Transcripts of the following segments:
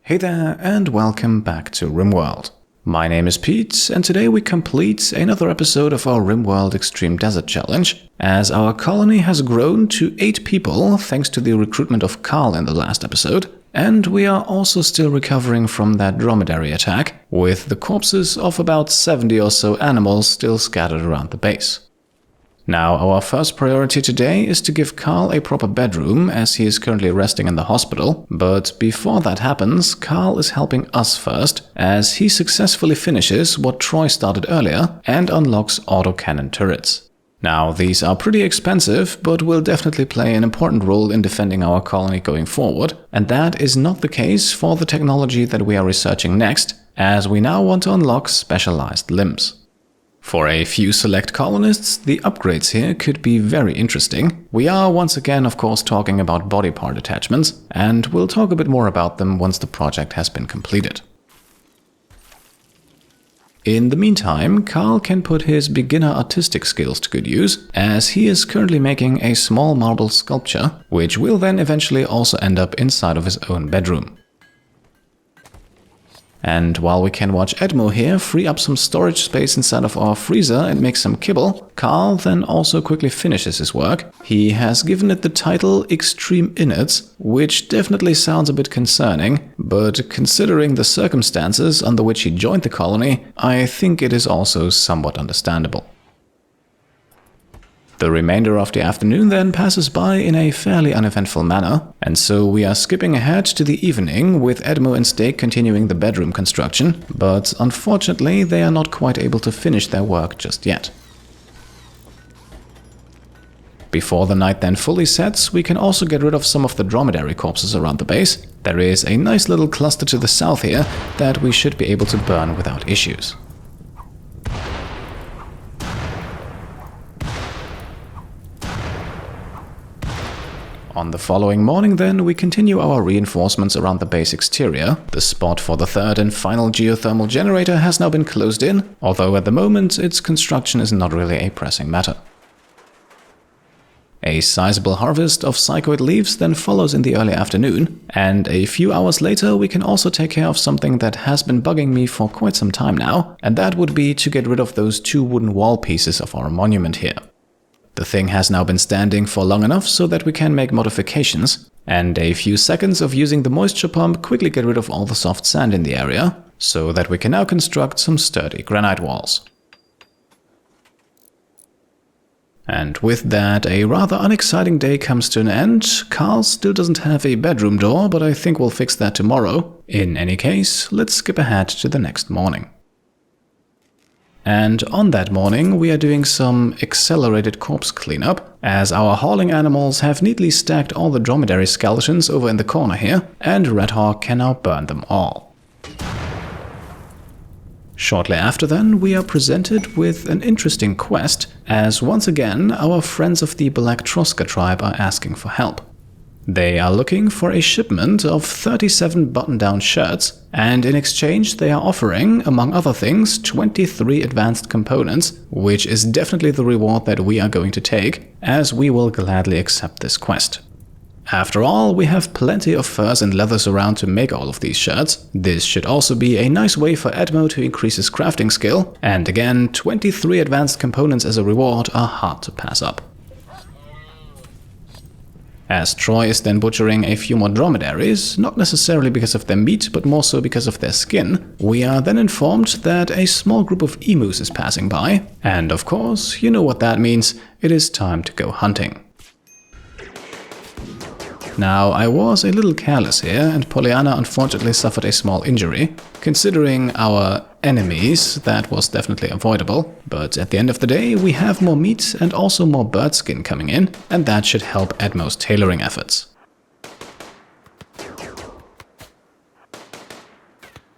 Hey there and welcome back to Rimworld. My name is Pete and today we complete another episode of our Rimworld Extreme Desert Challenge, as our colony has grown to 8 people thanks to the recruitment of Carl in the last episode, and we are also still recovering from that dromedary attack, with the corpses of about 70 or so animals still scattered around the base. Now, our first priority today is to give Carl a proper bedroom, as he is currently resting in the hospital, but before that happens, Carl is helping us first, as he successfully finishes what Troy started earlier and unlocks autocannon turrets. Now, these are pretty expensive, but will definitely play an important role in defending our colony going forward, and that is not the case for the technology that we are researching next, as we now want to unlock specialized limbs. For a few select colonists, the upgrades here could be very interesting. We are once again, of course, talking about body part attachments, and we'll talk a bit more about them once the project has been completed. In the meantime, Carl can put his beginner artistic skills to good use, as he is currently making a small marble sculpture, which will then eventually also end up inside of his own bedroom. And while we can watch Edmo here free up some storage space inside of our freezer and make some kibble, Carl then also quickly finishes his work. He has given it the title Extreme Innards, which definitely sounds a bit concerning, but considering the circumstances under which he joined the colony, I think it is also somewhat understandable. The remainder of the afternoon then passes by in a fairly uneventful manner, and so we are skipping ahead to the evening with Edmo and Steak continuing the bedroom construction, but unfortunately they are not quite able to finish their work just yet. Before the night then fully sets, we can also get rid of some of the dromedary corpses around the base. There is a nice little cluster to the south here that we should be able to burn without issues. On the following morning then, we continue our reinforcements around the base exterior. The spot for the third and final geothermal generator has now been closed in, although at the moment its construction is not really a pressing matter. A sizable harvest of psychoid leaves then follows in the early afternoon, and a few hours later we can also take care of something that has been bugging me for quite some time now, and that would be to get rid of those 2 wooden wall pieces of our monument here. The thing has now been standing for long enough so that we can make modifications, and a few seconds of using the moisture pump quickly get rid of all the soft sand in the area, so that we can now construct some sturdy granite walls. And with that, a rather unexciting day comes to an end. Carl still doesn't have a bedroom door, but I think we'll fix that tomorrow. In any case, let's skip ahead to the next morning. And on that morning, we are doing some accelerated corpse cleanup, as our hauling animals have neatly stacked all the dromedary skeletons over in the corner here, and Red Hawk can now burn them all. Shortly after then, we are presented with an interesting quest, as once again our friends of the Black Troska tribe are asking for help. They are looking for a shipment of 37 button-down shirts, and in exchange they are offering, among other things, 23 advanced components, which is definitely the reward that we are going to take, as we will gladly accept this quest. After all, we have plenty of furs and leathers around to make all of these shirts. This should also be a nice way for Edmo to increase his crafting skill, and again, 23 advanced components as a reward are hard to pass up. As Troy is then butchering a few more dromedaries, not necessarily because of their meat, but more so because of their skin, we are then informed that a small group of emus is passing by, and of course, you know what that means, it is time to go hunting. Now, I was a little careless here, and Pollyanna unfortunately suffered a small injury. Considering our enemies, that was definitely avoidable, but at the end of the day, we have more meat and also more bird skin coming in, and that should help Edmo's tailoring efforts.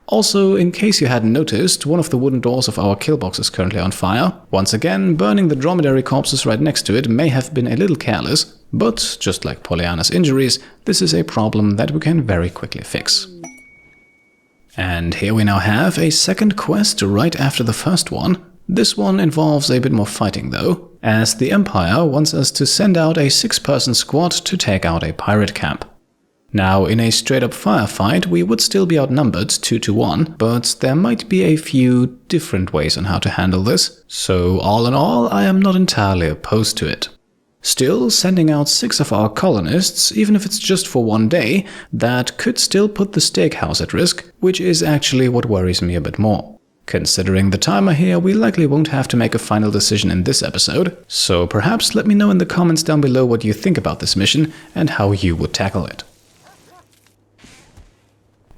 Also, in case you hadn't noticed, one of the wooden doors of our kill box is currently on fire. Once again, burning the dromedary corpses right next to it may have been a little careless, but just like Pollyanna's injuries, this is a problem that we can very quickly fix. And here we now have a second quest right after the first one. This one involves a bit more fighting though, as the Empire wants us to send out a 6-person squad to take out a pirate camp. Now, in a straight-up firefight, we would still be outnumbered 2-1, but there might be a few different ways on how to handle this, so all in all, I am not entirely opposed to it. Still, sending out 6 of our colonists, even if it's just for one day, that could still put the steakhouse at risk, which is actually what worries me a bit more. Considering the timer here, we likely won't have to make a final decision in this episode, so perhaps let me know in the comments down below what you think about this mission and how you would tackle it.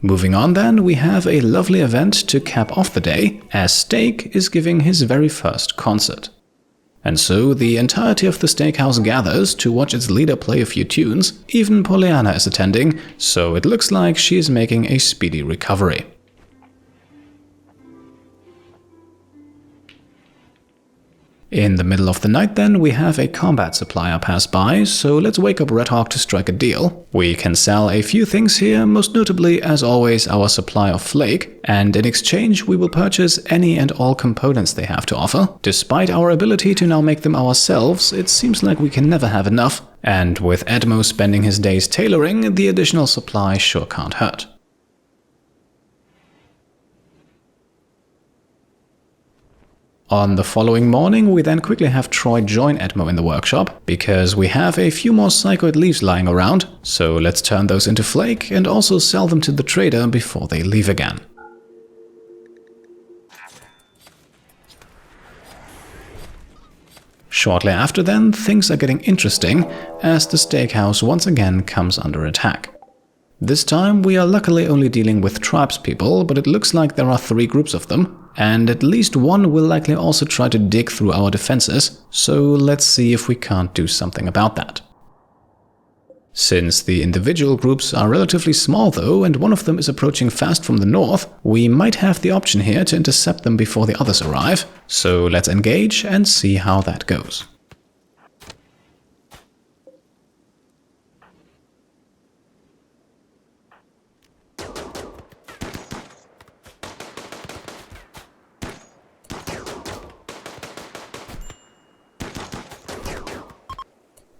Moving on then, we have a lovely event to cap off the day, as Steak is giving his very first concert. And so the entirety of the steakhouse gathers to watch its leader play a few tunes. Even Pollyanna is attending, so it looks like she is making a speedy recovery. In the middle of the night then, we have a combat supplier pass by, so let's wake up Red Hawk to strike a deal. We can sell a few things here, most notably, as always, our supply of flake, and in exchange we will purchase any and all components they have to offer. Despite our ability to now make them ourselves, it seems like we can never have enough, and with Edmo spending his days tailoring, the additional supply sure can't hurt. On the following morning, we then quickly have Troy join Edmo in the workshop, because we have a few more psychoid leaves lying around, so let's turn those into flake and also sell them to the trader before they leave again. Shortly after then, things are getting interesting, as the steakhouse once again comes under attack. This time we are luckily only dealing with tribespeople, but it looks like there are 3 groups of them, and at least one will likely also try to dig through our defenses, so let's see if we can't do something about that. Since the individual groups are relatively small though, and one of them is approaching fast from the north, we might have the option here to intercept them before the others arrive, so let's engage and see how that goes.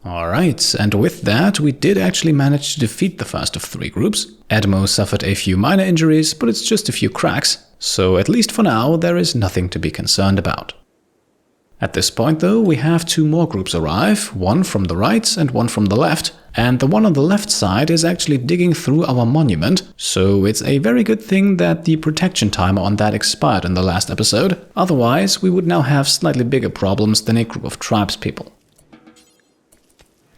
Alright, and with that, we did actually manage to defeat the first of 3 groups. Edmo suffered a few minor injuries, but it's just a few cracks, so at least for now, there is nothing to be concerned about. At this point though, we have 2 more groups arrive, one from the right and one from the left, and the one on the left side is actually digging through our monument, so it's a very good thing that the protection timer on that expired in the last episode, otherwise we would now have slightly bigger problems than a group of tribespeople.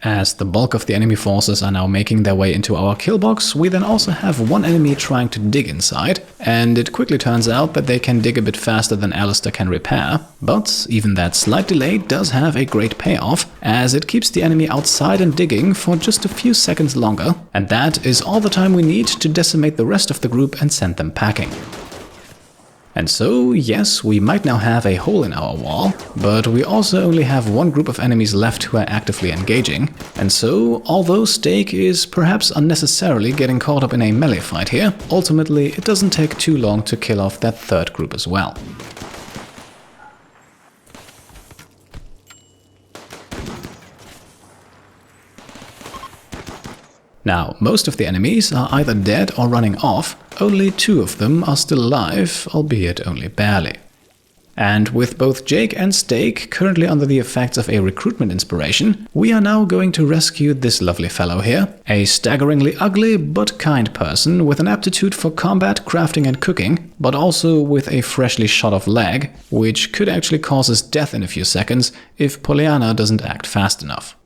As the bulk of the enemy forces are now making their way into our kill box, we then also have one enemy trying to dig inside, and it quickly turns out that they can dig a bit faster than Alistair can repair, but even that slight delay does have a great payoff, as it keeps the enemy outside and digging for just a few seconds longer, and that is all the time we need to decimate the rest of the group and send them packing. And so, yes, we might now have a hole in our wall, but we also only have one group of enemies left who are actively engaging. And so, although Steak is perhaps unnecessarily getting caught up in a melee fight here, ultimately it doesn't take too long to kill off that 3rd group as well. Now, most of the enemies are either dead or running off, only 2 of them are still alive, albeit only barely. And with both Jake and Steak currently under the effects of a recruitment inspiration, we are now going to rescue this lovely fellow here, a staggeringly ugly but kind person with an aptitude for combat, crafting and cooking, but also with a freshly shot off leg, which could actually cause his death in a few seconds if Pollyanna doesn't act fast enough.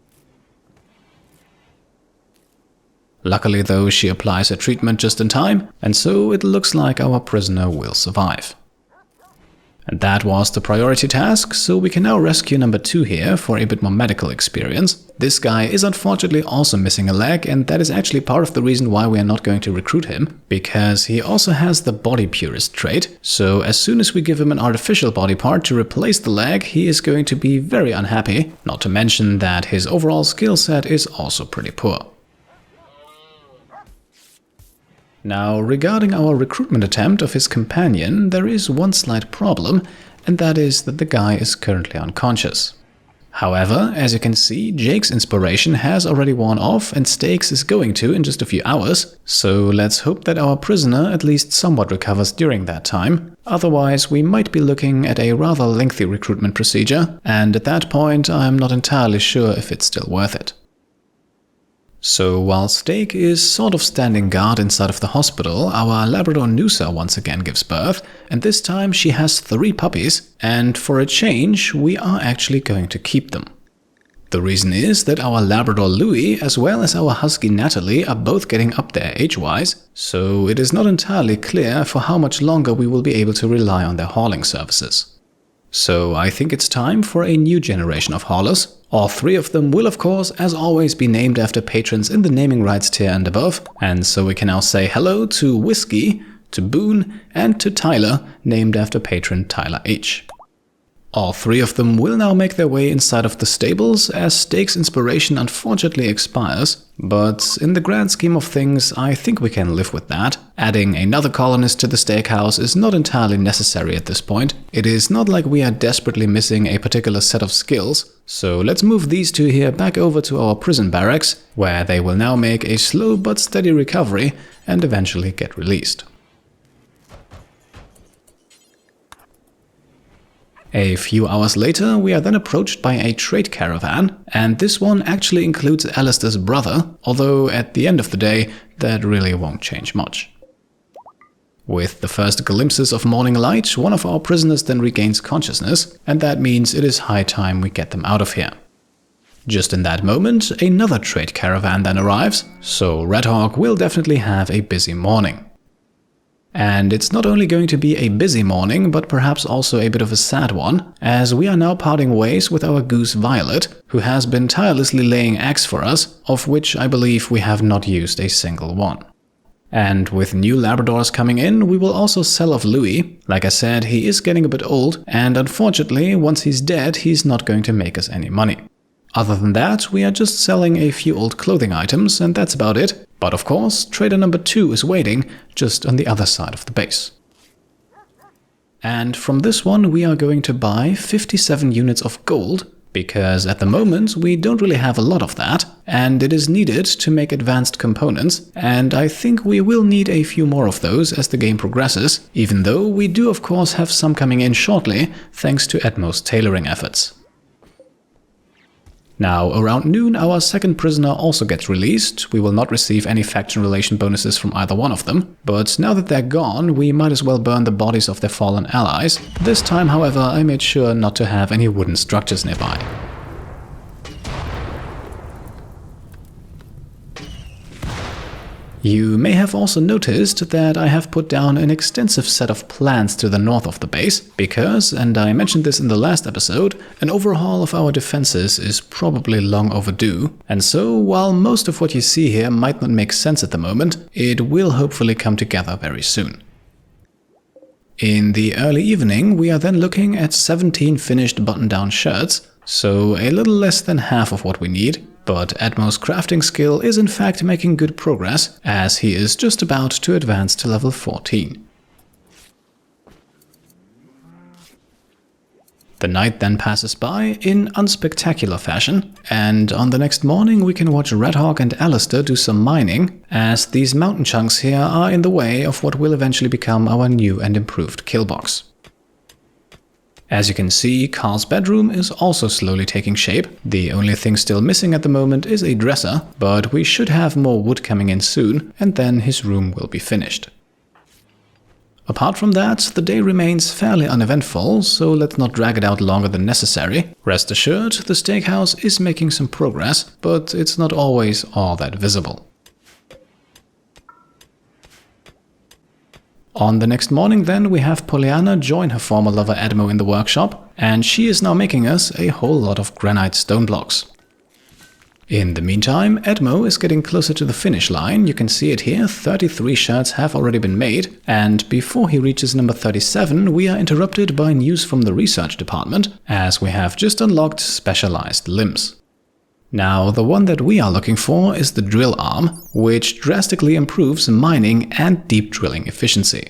Luckily though, she applies her treatment just in time, and so it looks like our prisoner will survive. And that was the priority task, so we can now rescue number 2 here for a bit more medical experience. This guy is unfortunately also missing a leg, and that is actually part of the reason why we are not going to recruit him, because he also has the body purist trait, so as soon as we give him an artificial body part to replace the leg, he is going to be very unhappy, not to mention that his overall skill set is also pretty poor. Now, regarding our recruitment attempt of his companion, there is one slight problem, and that is that the guy is currently unconscious. However, as you can see, Jake's inspiration has already worn off and Stakes is going to in just a few hours, so let's hope that our prisoner at least somewhat recovers during that time. Otherwise, we might be looking at a rather lengthy recruitment procedure, and at that point I'm not entirely sure if it's still worth it. So while Stake is sort of standing guard inside of the hospital, our Labrador Noosa once again gives birth, and this time she has 3 puppies, and for a change we are actually going to keep them. The reason is that our Labrador Louie as well as our Husky Natalie are both getting up there age-wise, so it is not entirely clear for how much longer we will be able to rely on their hauling services. So I think it's time for a new generation of haulers. All 3 of them will of course, as always, be named after patrons in the naming rights tier and above, and so we can now say hello to Whiskey, to Boone, and to Tyler, named after patron Tyler H. All 3 of them will now make their way inside of the stables as Stake's inspiration unfortunately expires, but in the grand scheme of things I think we can live with that. Adding another colonist to the steakhouse is not entirely necessary at this point. It is not like we are desperately missing a particular set of skills, so let's move these 2 here back over to our prison barracks, where they will now make a slow but steady recovery and eventually get released. A few hours later, we are then approached by a trade caravan, and this one actually includes Alistair's brother, although at the end of the day, that really won't change much. With the first glimpses of morning light, one of our prisoners then regains consciousness, and that means it is high time we get them out of here. Just in that moment, another trade caravan then arrives, so Red Hawk will definitely have a busy morning. And it's not only going to be a busy morning, but perhaps also a bit of a sad one, as we are now parting ways with our goose Violet, who has been tirelessly laying eggs for us, of which I believe we have not used a single one. And with new Labradors coming in, we will also sell off Louis. Like I said, he is getting a bit old, and unfortunately, once he's dead, he's not going to make us any money. Other than that, we are just selling a few old clothing items, and that's about it. But of course, trader number 2 is waiting, just on the other side of the base. And from this one we are going to buy 57 units of gold, because at the moment we don't really have a lot of that, and it is needed to make advanced components, and I think we will need a few more of those as the game progresses, even though we do of course have some coming in shortly, thanks to Edmo's tailoring efforts. Now, around noon, our second prisoner also gets released. We will not receive any faction relation bonuses from either one of them, but now that they're gone, we might as well burn the bodies of their fallen allies. This time, however, I made sure not to have any wooden structures nearby. You may have also noticed that I have put down an extensive set of plans to the north of the base, because, and I mentioned this in the last episode, an overhaul of our defenses is probably long overdue, and so while most of what you see here might not make sense at the moment, it will hopefully come together very soon. In the early evening, we are then looking at 17 finished button-down shirts, so a little less than half of what we need. But Edmo's crafting skill is in fact making good progress, as he is just about to advance to level 14. The night then passes by in unspectacular fashion, and on the next morning we can watch Red Hawk and Alistair do some mining, as these mountain chunks here are in the way of what will eventually become our new and improved kill box. As you can see, Carl's bedroom is also slowly taking shape. The only thing still missing at the moment is a dresser, but we should have more wood coming in soon, and then his room will be finished. Apart from that, the day remains fairly uneventful, so let's not drag it out longer than necessary. Rest assured, the steakhouse is making some progress, but it's not always all that visible. On the next morning then, we have Pollyanna join her former lover Edmo in the workshop, and she is now making us a whole lot of granite stone blocks. In the meantime, Edmo is getting closer to the finish line. You can see it here, 33 shirts have already been made, and before he reaches number 37, we are interrupted by news from the research department, as we have just unlocked specialized limbs. Now, the one that we are looking for is the drill arm, which drastically improves mining and deep drilling efficiency.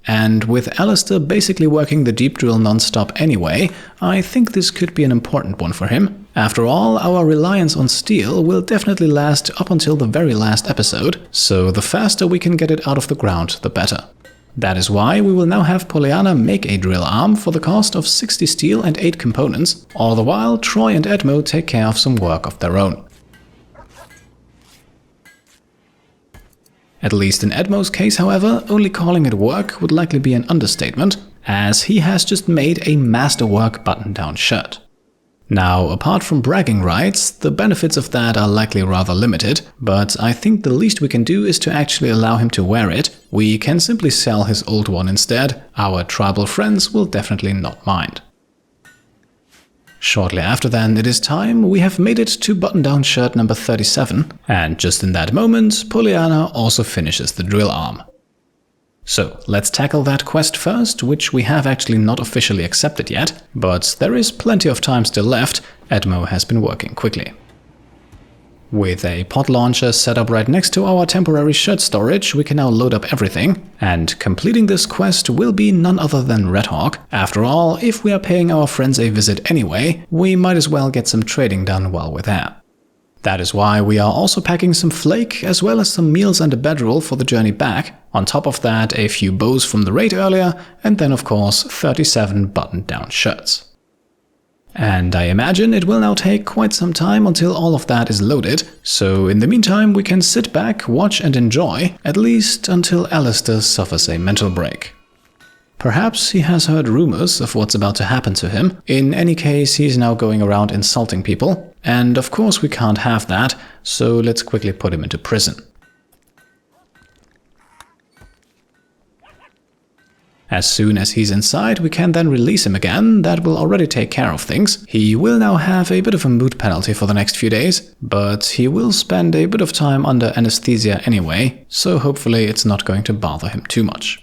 And with Alistair basically working the deep drill non-stop anyway, I think this could be an important one for him. After all, our reliance on steel will definitely last up until the very last episode, so the faster we can get it out of the ground, the better. That is why we will now have Pollyanna make a drill arm for the cost of 60 steel and 8 components, all the while Troy and Edmo take care of some work of their own. At least in Edmo's case, however, only calling it work would likely be an understatement, as he has just made a masterwork button-down shirt. Now, apart from bragging rights, the benefits of that are likely rather limited, but I think the least we can do is to actually allow him to wear it. We can simply sell his old one instead. Our tribal friends will definitely not mind. Shortly after then, it is time. We have made it to button-down shirt number 37, and just in that moment, Pollyanna also finishes the drill arm. So, let's tackle that quest first, which we have actually not officially accepted yet, but there is plenty of time still left. Edmo has been working quickly. With a pod launcher set up right next to our temporary shirt storage, we can now load up everything, and completing this quest will be none other than Red Hawk. After all, if we are paying our friends a visit anyway, we might as well get some trading done while we're there. That is why we are also packing some flake, as well as some meals and a bedroll for the journey back. On top of that, a few bows from the raid earlier, and then of course 37 button-down shirts. And I imagine it will now take quite some time until all of that is loaded, so in the meantime we can sit back, watch and enjoy, at least until Alistair suffers a mental break. Perhaps he has heard rumors of what's about to happen to him. In any case, he's now going around insulting people, and of course we can't have that, so let's quickly put him into prison. As soon as he's inside, we can then release him again. That will already take care of things. He will now have a bit of a mood penalty for the next few days, but he will spend a bit of time under anesthesia anyway, so hopefully it's not going to bother him too much.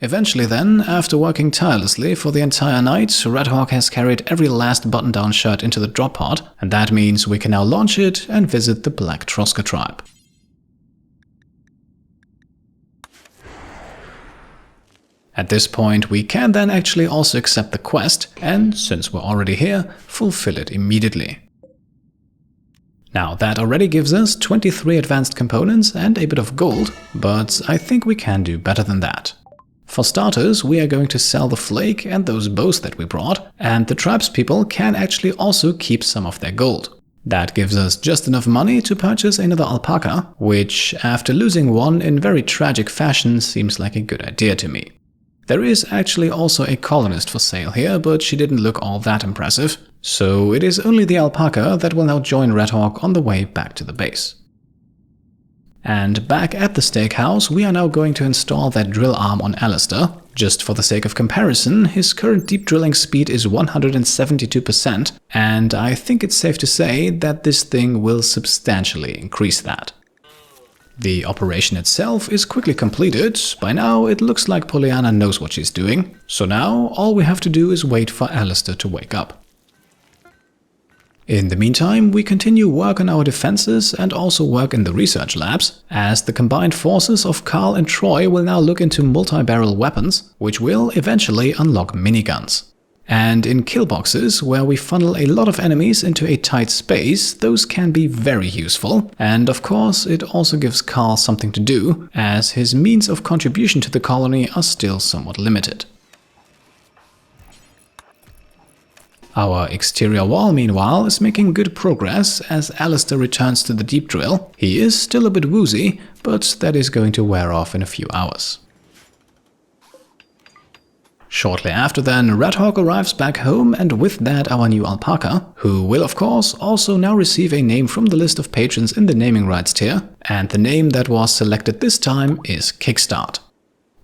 Eventually then, after working tirelessly for the entire night, Red Hawk has carried every last button-down shirt into the drop pod, and that means we can now launch it and visit the Black Troska tribe. At this point, we can then actually also accept the quest, and since we're already here, fulfill it immediately. Now, that already gives us 23 advanced components and a bit of gold, but I think we can do better than that. For starters, we are going to sell the flake and those bows that we brought, and the tribespeople can actually also keep some of their gold. That gives us just enough money to purchase another alpaca, which, after losing one in very tragic fashion, seems like a good idea to me. There is actually also a colonist for sale here, but she didn't look all that impressive, so it is only the alpaca that will now join Red Hawk on the way back to the base. And back at the steakhouse, we are now going to install that drill arm on Alistair. Just for the sake of comparison, his current deep drilling speed is 172%, and I think it's safe to say that this thing will substantially increase that. The operation itself is quickly completed. By now it looks like Pollyanna knows what she's doing, so now all we have to do is wait for Alistair to wake up. In the meantime, we continue work on our defenses and also work in the research labs, as the combined forces of Carl and Troy will now look into multi-barrel weapons, which will eventually unlock miniguns. And in kill boxes, where we funnel a lot of enemies into a tight space, those can be very useful. And of course, it also gives Carl something to do, as his means of contribution to the colony are still somewhat limited. Our exterior wall, meanwhile, is making good progress as Alistair returns to the deep drill. He is still a bit woozy, but that is going to wear off in a few hours. Shortly after then, Red Hawk arrives back home, and with that our new alpaca, who will of course also now receive a name from the list of patrons in the naming rights tier, and the name that was selected this time is Kickstart.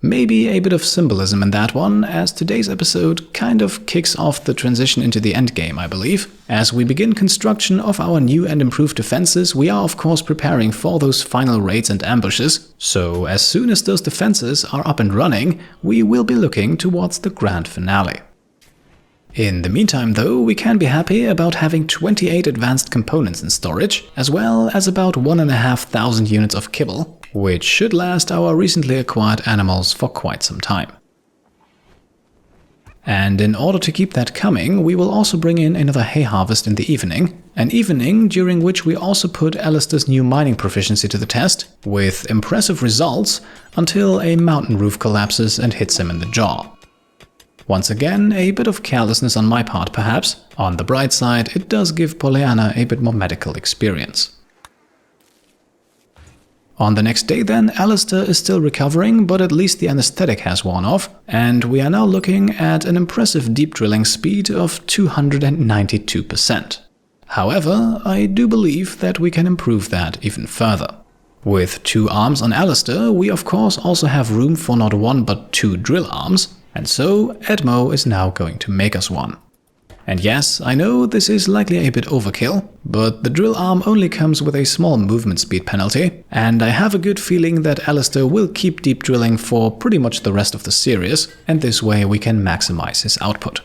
Maybe a bit of symbolism in that one, as today's episode kind of kicks off the transition into the endgame, I believe. As we begin construction of our new and improved defenses, we are of course preparing for those final raids and ambushes, so as soon as those defenses are up and running, we will be looking towards the grand finale. In the meantime though, we can be happy about having 28 advanced components in storage, as well as about 1,500 units of kibble, which should last our recently acquired animals for quite some time. And in order to keep that coming, we will also bring in another hay harvest in the evening, an evening during which we also put Alistair's new mining proficiency to the test, with impressive results, until a mountain roof collapses and hits him in the jaw. Once again, a bit of carelessness on my part perhaps. On the bright side, it does give Pollyanna a bit more medical experience. On the next day then, Alistair is still recovering, but at least the anesthetic has worn off, and we are now looking at an impressive deep drilling speed of 292%. However, I do believe that we can improve that even further. With 2 arms on Alistair, we of course also have room for not 1 but 2 drill arms, and so Edmo is now going to make us one. And yes, I know this is likely a bit overkill, but the drill arm only comes with a small movement speed penalty, and I have a good feeling that Alistair will keep deep drilling for pretty much the rest of the series, and this way we can maximize his output.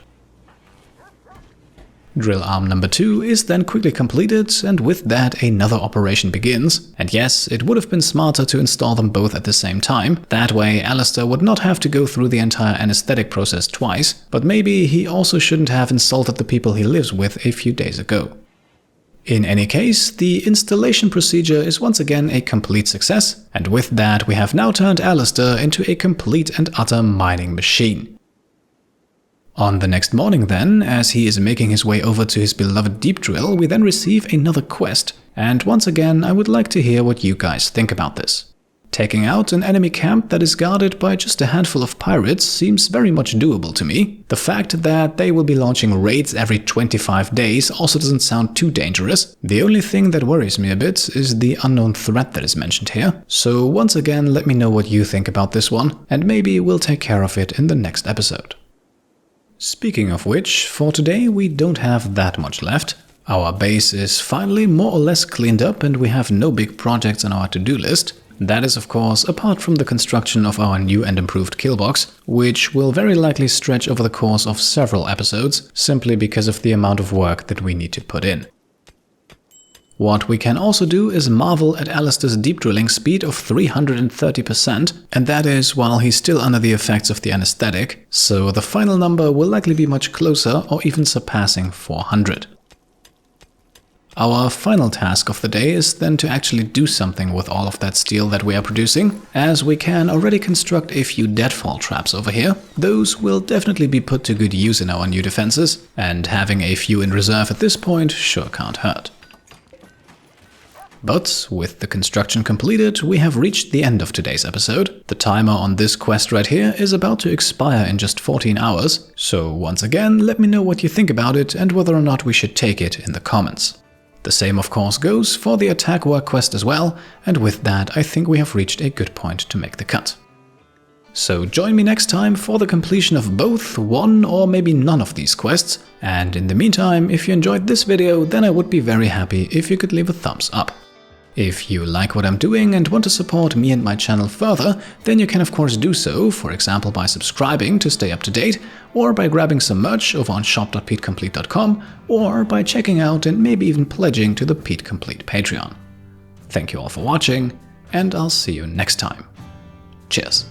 Drill arm number 2 is then quickly completed, and with that another operation begins. And yes, it would have been smarter to install them both at the same time. That way Alistair would not have to go through the entire anesthetic process twice, but maybe he also shouldn't have insulted the people he lives with a few days ago. In any case, the installation procedure is once again a complete success, and with that we have now turned Alistair into a complete and utter mining machine. On the next morning then, as he is making his way over to his beloved deep drill, we then receive another quest, and once again I would like to hear what you guys think about this. Taking out an enemy camp that is guarded by just a handful of pirates seems very much doable to me. The fact that they will be launching raids every 25 days also doesn't sound too dangerous. The only thing that worries me a bit is the unknown threat that is mentioned here. So once again, let me know what you think about this one, and maybe we'll take care of it in the next episode. Speaking of which, for today we don't have that much left. Our base is finally more or less cleaned up and we have no big projects on our to-do list. That is of course apart from the construction of our new and improved killbox, which will very likely stretch over the course of several episodes, simply because of the amount of work that we need to put in. What we can also do is marvel at Alistair's deep drilling speed of 330%, and that is while he's still under the effects of the anesthetic, so the final number will likely be much closer or even surpassing 400. Our final task of the day is then to actually do something with all of that steel that we are producing, as we can already construct a few deadfall traps over here. Those will definitely be put to good use in our new defenses, and having a few in reserve at this point sure can't hurt. But with the construction completed, we have reached the end of today's episode. The timer on this quest right here is about to expire in just 14 hours, so once again let me know what you think about it and whether or not we should take it in the comments. The same of course goes for the attack work quest as well, and with that I think we have reached a good point to make the cut. So join me next time for the completion of both one or maybe none of these quests, and in the meantime, if you enjoyed this video, then I would be very happy if you could leave a thumbs up. If you like what I'm doing and want to support me and my channel further, then you can of course do so, for example by subscribing to stay up to date, or by grabbing some merch over on shop.petecomplete.com, or by checking out and maybe even pledging to the Pete Complete Patreon. Thank you all for watching, and I'll see you next time. Cheers.